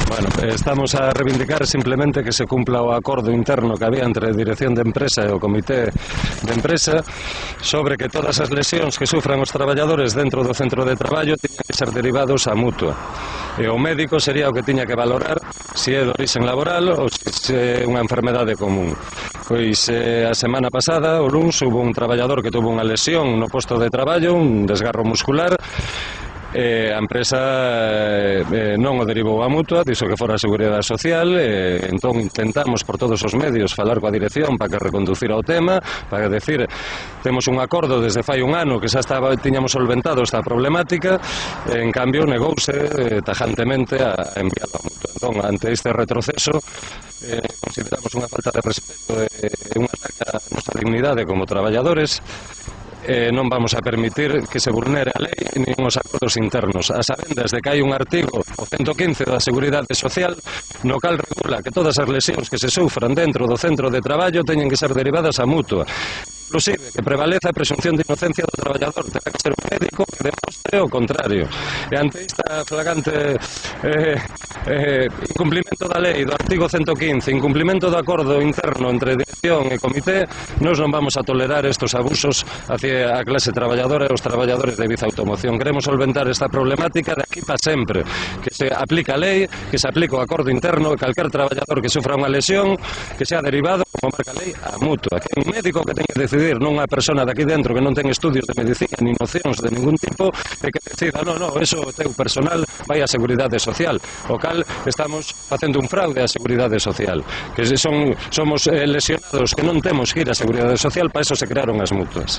Bueno, estamos a reivindicar simplemente que se cumpla o acordo interno que había entre a Dirección de Empresa e o Comité de Empresa sobre que todas as lesións que sufran os traballadores dentro do centro de traballo tiñan que ser derivados á mutua. E o médico sería o que tiña que valorar se é de orixen laboral ou se é unha enfermedade común. Pois a semana pasada, o luns, hubo un traballador que tuvo unha lesión no posto de traballo, un desgarro muscular. A empresa non o derivou á mutua, dixo que fora a Seguridade Social, entón intentamos por todos os medios falar coa dirección para que reconducira o tema, para decir, temos un acordo desde fai un ano que xa tiñamos solventado esta problemática, en cambio negouse tajantemente a enviar a mutua. Entón, ante este retroceso, consideramos unha falta de respeto e un ataque á nosa dignidade como traballadores. Non vamos a permitir que se vulnere a lei nin os acordos internos, a sabendas de que hai un artigo, o 115 da Seguridade Social, no cal regula que todas as lesións que se sufran dentro do centro de traballo teñen que ser derivadas á mutua. Inclusive, que prevaleza a presunción de inocencia do traballador, terá que ser un médico que demostre o contrario. E ante esta flagante incumplimento da lei do artigo 115, incumplimento do acordo interno entre dirección e comité, nós non vamos a tolerar estes abusos hacia a clase traballadora e os traballadores de Ibiza Automoción. Queremos solventar esta problemática de aquí para sempre, que se aplica a lei, que se aplica o acordo interno, e calquer traballador que sufra unha lesión, que sea derivado, como marca a lei, a mutua. Que un médico que ten que decidir, non unha persona de aquí dentro que non ten estudios de medicina ni nocións de ningún tipo, e que decida, non, eso é teu personal, vai á Seguridade Social, o cal estamos facendo un fraude á Seguridade Social, que somos lesionados que non temos que ir á Seguridade Social, para eso se crearon as mutuas.